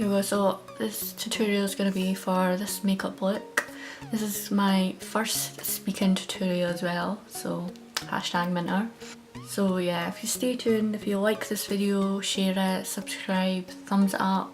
So this tutorial is going to be for this makeup look. This is my first speaking tutorial as well, so hashtag minter. So yeah, if you stay tuned, if you like this video, share it, subscribe, thumbs it up,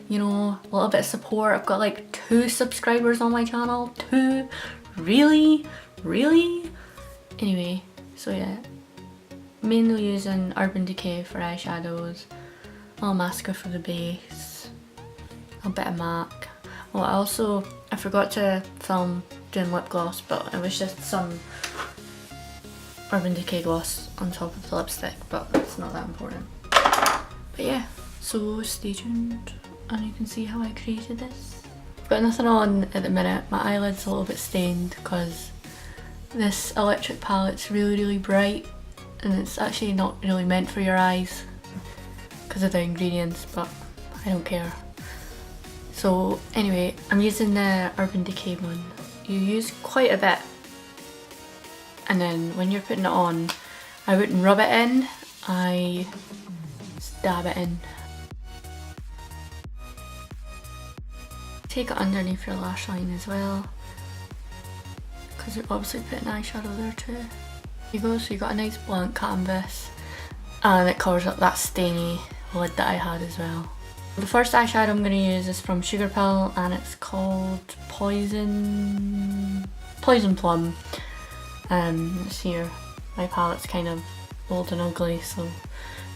you know, a little bit of support. I've got like 2 subscribers on my channel. 2? Really? Really? Anyway, so yeah, mainly using Urban Decay for eyeshadows, illamasqua for the base, a bit of MAC. Oh, I forgot to film doing lip gloss, but it was just some Urban Decay gloss on top of the lipstick, but it's not that important. But yeah, so stay tuned and you can see how I created this. I've got nothing on at the minute. My eyelid's a little bit stained because this electric palette's really bright and it's actually not really meant for your eyes because of the ingredients, but I don't care. So anyway, I'm using the Urban Decay one. You use quite a bit, and then when you're putting it on, I wouldn't rub it in, I dab it in. Take it underneath your lash line as well, because you're obviously putting eyeshadow there too. There you go, so you got a nice blank canvas and it covers up that stainy lid that I had as well. The first eyeshadow I'm going to use is from Sugarpills and it's called Poison Plum. It's here. My palette's kind of old and ugly, so I'm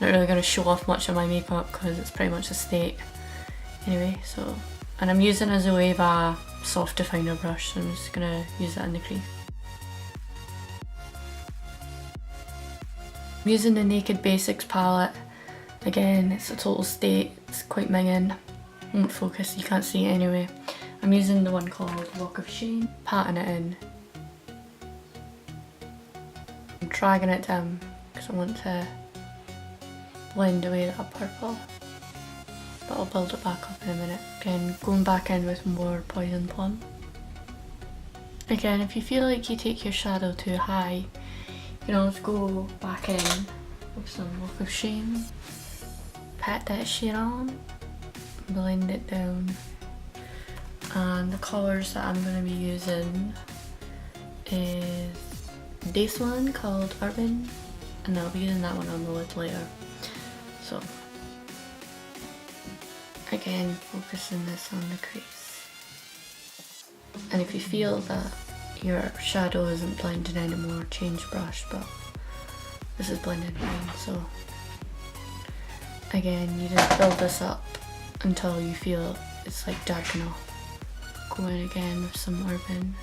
not really going to show off much of my makeup because it's pretty much a state. Anyway, so, and I'm using a Zoeva soft definer brush, so I'm just going to use that in the crease. I'm using the Naked Basics palette. Again, it's a total state, it's quite minging. Won't focus, you can't see it anyway. I'm using the one called Walk of Shame, patting it in. I'm dragging it down because I want to blend away that purple. But I'll build it back up in a minute. Again, going back in with more Poison Plum. Again, if you feel like you take your shadow too high, you can always go back in with some Walk of Shame. Pat that shit on, blend it down, and the colours that I'm going to be using is this one called Urban, and I'll be using that one on the lid later. So again, focusing this on the crease, and if you feel that your shadow isn't blending anymore, change brush, but this is blended fine. So again, you just build this up until you feel it's like dark enough. Go in again with some Urban.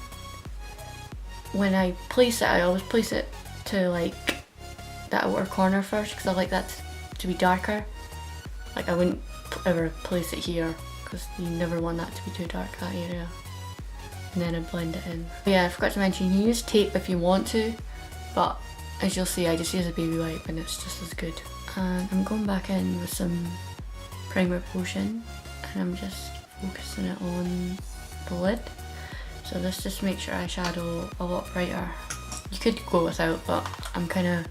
When I place it, I always place it to like that outer corner first because I like that to be darker. Like I wouldn't ever place it here because you never want that to be too dark, that area. And then I blend it in. Yeah, I forgot to mention, you can use tape if you want to, but as you'll see, I just use a baby wipe and it's just as good. And I'm going back in with some primer potion and I'm just focusing it on the lid. So this just makes your eyeshadow a lot brighter. You could go without, but I'm kind of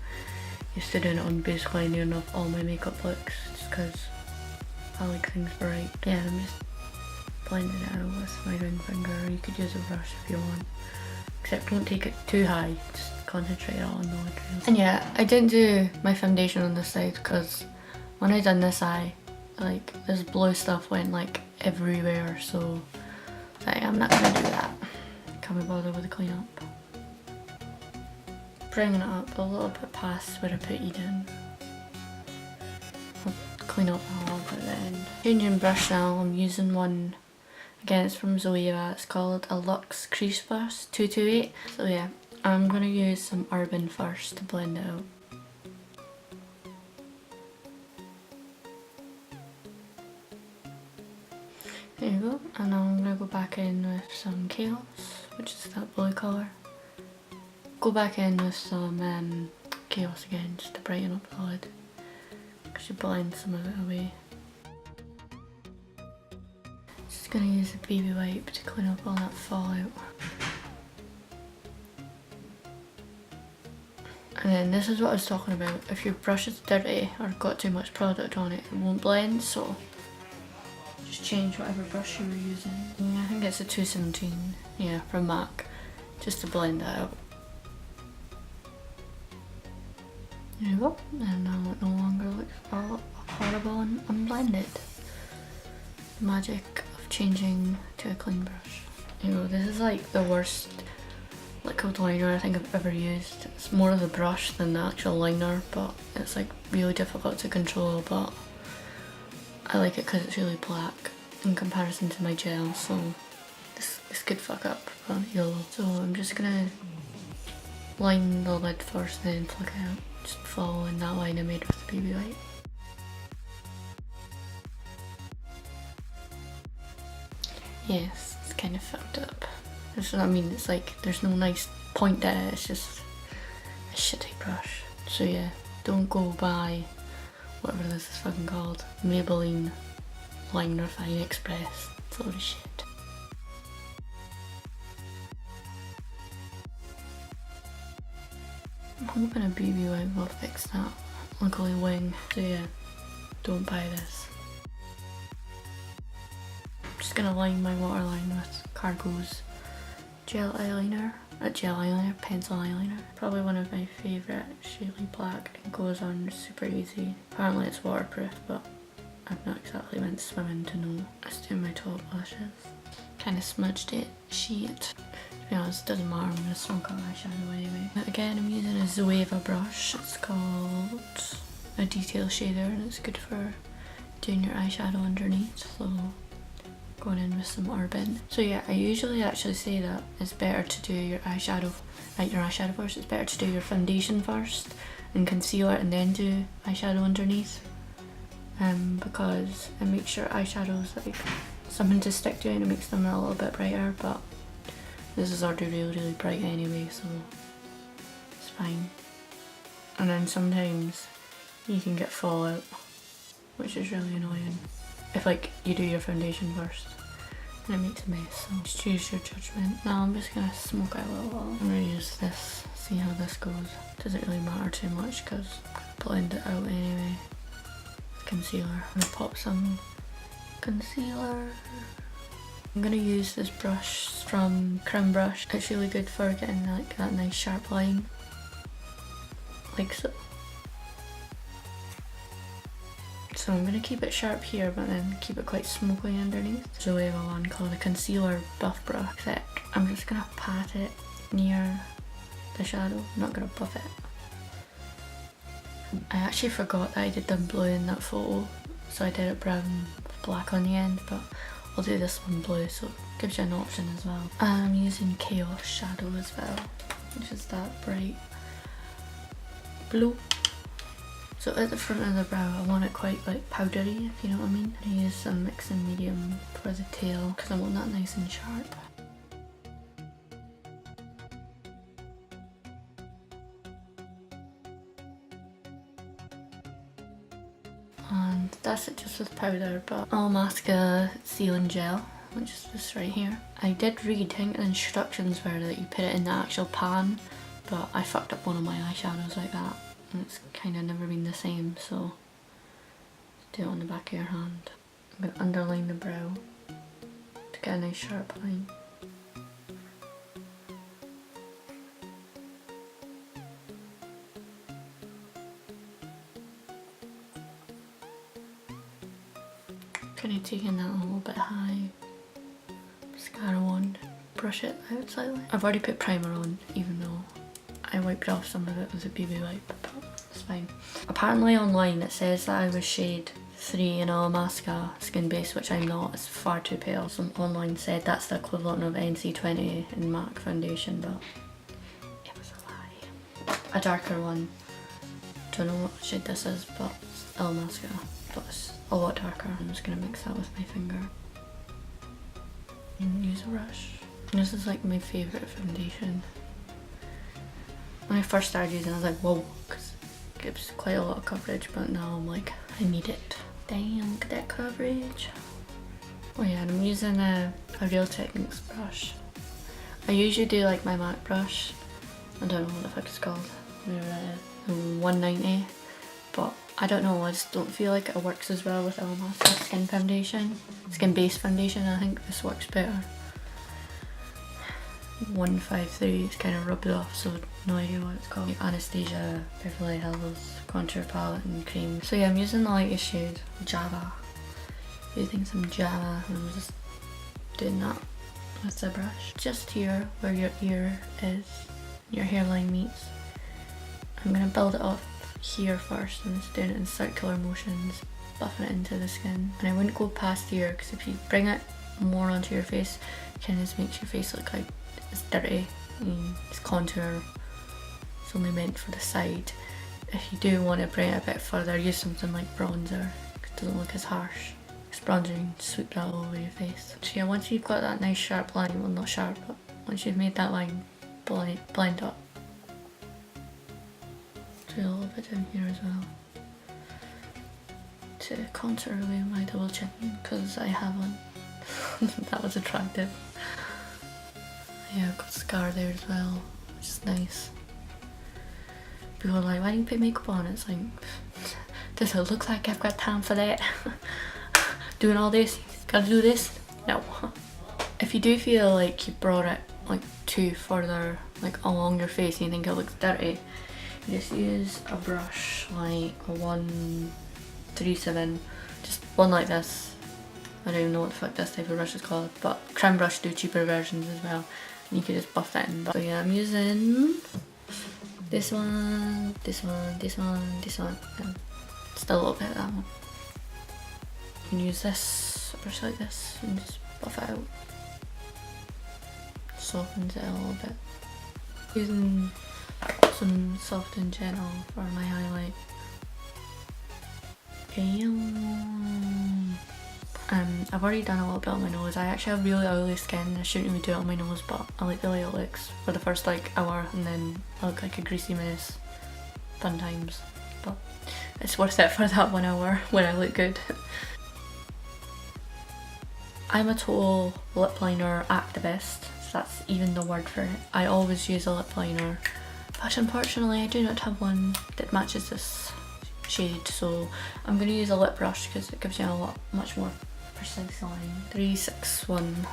used to doing it on basically near enough all my makeup looks just because I like things bright. Yeah, I'm just blending it out with my ring finger, or you could use a brush if you want. Except don't take it too high, just concentrate on the lid. And yeah, I didn't do my foundation on this side because when I done this eye, like this blue stuff went like everywhere, so like, I'm not gonna do that. Can't be bothered with the cleanup. Bringing it up a little bit past where I put Eden. I'll clean up a little bit then. Changing brush now, I'm using one. Again, it's from Zoeva, it's called a Luxe Crease Brush 228. So yeah, I'm going to use some Urban first to blend it out. There you go, and now I'm going to go back in with some Chaos, which is that blue colour. Go back in with some Chaos again, just to brighten up the lid, because you blend some of it away. Just going to use a baby wipe to clean up all that fallout. And then this is what I was talking about. If your brush is dirty or got too much product on it, it won't blend, so just just change whatever brush you were using. Yeah, I think it's a 217, yeah, from MAC, just to blend that out. There you go, and now it no longer looks all horrible and unblended. The magic of changing to a clean brush. You know, this is like the worst liquid liner I think I've ever used. It's more of the brush than the actual liner, but it's like really difficult to control, but I like it because it's really black in comparison to my gel, so this could fuck up yellow. So I'm just gonna line the lid first, then flick it out. Just following that line I made with the BB light. Yes, it's kind of fucked up. That's what I mean, it's like there's no nice point there, it's just a shitty brush. So yeah, don't go buy whatever this is fucking called, Maybeline Liner Fine Express. It's a load of shit. I'm hoping a BB wipe will fix that ugly wing. So yeah, don't buy this. I'm just gonna line my waterline with Cargo's gel eyeliner. Pencil eyeliner. Probably one of my favourite, shadely black. It goes on super easy. Apparently it's waterproof, but I've not exactly went swimming to know. Let's do my top lashes. Kind of smudged it, shit. To be honest, it doesn't matter, I'm going to smoke out eyeshadow anyway. But again, I'm using a Zoeva brush. It's called a detail shader and it's good for doing your eyeshadow underneath. So going in with some Urban. So yeah, I usually actually say that it's better to do your eyeshadow first. It's better to do your foundation first and concealer and then do eyeshadow underneath. Because it makes your eyeshadows like something to stick to and it makes them a little bit brighter, but this is already really bright anyway, so it's fine. And then sometimes you can get fallout, which is really annoying. If like you do your foundation first and it makes a mess, so just choose your judgment. Now I'm just gonna smoke out a little. I'm gonna use this, see how this goes. Doesn't really matter too much because I'm gonna blend it out anyway. Concealer. I'm gonna pop some concealer. I'm gonna use this brush from Creme Brush. It's really good for getting like that nice sharp line, like so. So I'm gonna keep it sharp here, but then keep it quite smoky underneath. Zoeva one called the Concealer Buff Brush. Thick. I'm just gonna pat it near the shadow. I'm not gonna buff it. I actually forgot that I did the blue in that photo, so I did it brown with black on the end, but I'll do this one blue, so it gives you an option as well. I'm using Chaos Shadow as well, which is that bright blue. So at the front of the brow, I want it quite like powdery, if you know what I mean. I use some mix and medium for the tail, because I want that nice and sharp. And that's it just with powder, but illamasqua sealing gel, which is this right here. I did read, I think the instructions were that you put it in the actual pan, but I fucked up one of my eyeshadows like that. And it's kind of never been the same, so do it on the back of your hand. I'm going to underline the brow to get a nice sharp line. Kind of taking that a little bit high, mascara on, brush it out slightly. I've already put primer on, even though I wiped off some of it with a BB wipe, but it's fine. Apparently online it says that I was shade 3 in illamasqua skin base, which I'm not, it's far too pale. Some online said that's the equivalent of NC20 in MAC foundation, but it was a lie. A darker one, don't know what shade this is, but it's illamasqua, but it's a lot darker. I'm just gonna mix that with my finger and use a brush. This is like my favourite foundation. When I first started using it, I was like, whoa, because it gives quite a lot of coverage, but now I'm like, I need it. Damn, look at that coverage. Oh yeah, and I'm using a Real Techniques brush. I usually do like my MAC brush. I don't know what the fuck it's called. Where 190, but I don't know, I just don't feel like it works as well with illamasqua skin based foundation. I think this works better. 153 is kind of rubbed off, so no idea what it's called. Anastasia Beverly Hills contour palette and cream. So yeah, I'm using the lightest shade, Java. Using some Java, and I'm just doing that with the brush. Just here where your ear is, your hairline meets. I'm gonna build it up here first. I'm just doing it in circular motions, buffing it into the skin. And I wouldn't go past here, because if you bring it more onto your face, it kind of just makes your face look like it's dirty. It's contour, it's only meant for the side. If you do want to bring it a bit further, use something like bronzer, because it doesn't look as harsh. Because bronzer, you can sweep that all over your face. So yeah, once you've got that nice sharp line, well not sharp, but once you've made that line, blend up. Do a little bit down here as well. To contour away my double chin, because I have one. That was attractive. Yeah, I've got a scar there as well, which is nice. People are like, why do you put makeup on? It's like, does it look like I've got time for that? Doing all this, gotta do this? No. If you do feel like you brought it like too further, like along your face, and you think it looks dirty, you just use a brush like a 137, just one like this. I don't even know what the fuck this type of brush is called, but Creme brush do cheaper versions as well, and you can just buff that in. So yeah, I'm using this one, this one, this one, this one, and still a little bit of that one. You can use this brush like this and just buff it out. Softens it a little bit. Using some soft and gentle for my highlight. I've already done a little bit on my nose. I actually have really oily skin. I shouldn't really do it on my nose, but I like the way it looks for the first like hour, and then I look like a greasy mess. Fun times, but it's worth it for that 1 hour when I look good. I'm a total lip liner activist, so that's even the word for it. I always use a lip liner, but unfortunately I do not have one that matches this shade, so I'm going to use a lip brush because it gives you much more precise line. 361.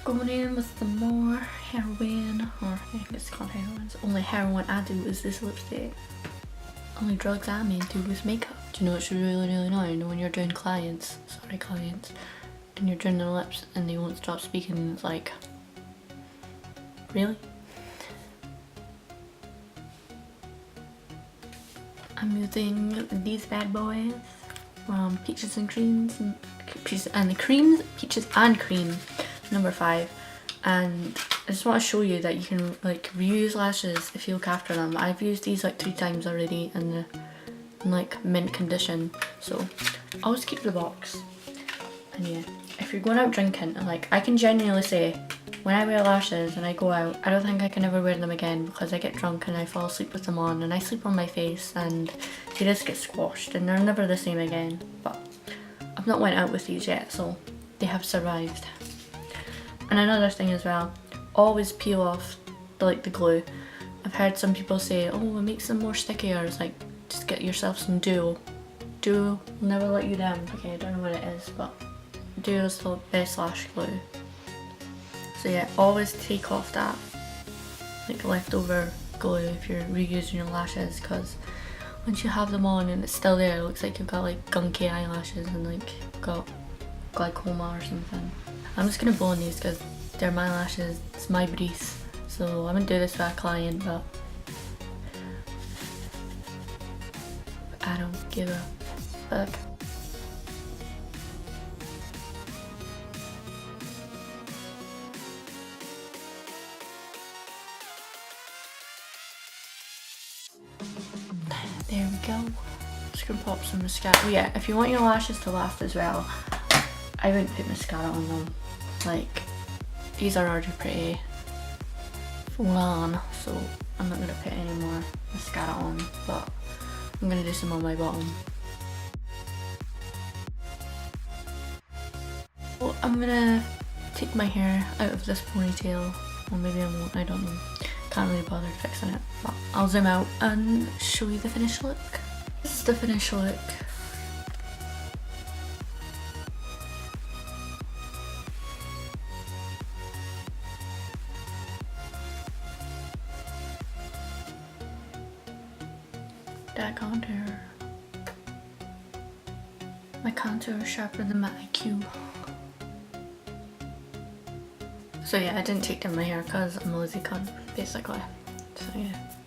Going in with the more Heroine, or I think it's called Heroine. It's only Heroine I do is this lipstick. Only drugs I'm into is makeup. Do you know what's really annoying? When you're doing clients, and you're doing their lips and they won't stop speaking, and it's like, really? I'm using these bad boys from Peaches and Cream, number 5. And I just want to show you that you can like reuse lashes if you look after them. I've used these like 3 times already in like mint condition, so I'll just keep the box. And yeah, if you're going out drinking, and like I can genuinely say, when I wear lashes and I go out, I don't think I can ever wear them again, because I get drunk and I fall asleep with them on, and I sleep on my face and they just get squashed and they're never the same again. But I've not went out with these yet, so they have survived. And another thing as well, always peel off the glue. I've heard some people say, oh, it makes them more stickier. It's like, just get yourself some Duo. Duo will never let you down. Okay, I don't know what it is, but Duo is the best lash glue. So yeah, always take off that like leftover glue if you're reusing your lashes, because once you have them on and it's still there, it looks like you've got like gunky eyelashes and like got glaucoma or something. I'm just gonna blow on these because they're my lashes, it's my breeze. So I wouldn't do this for a client, but I don't give a fuck. There we go. Just gonna pop some mascara. Oh yeah, if you want your lashes to last as well, I wouldn't put mascara on them. Like, these are already pretty full on, so I'm not gonna put any more mascara on, but I'm gonna do some on my bottom. Well, I'm gonna take my hair out of this ponytail, or maybe I won't, I don't know. Can't really bother fixing it, but I'll zoom out and show you the finished look. This is the finished look. That contour. My contour is sharper than my IQ. So yeah, I didn't take down my hair because I'm a lazy cunt, basically. So yeah.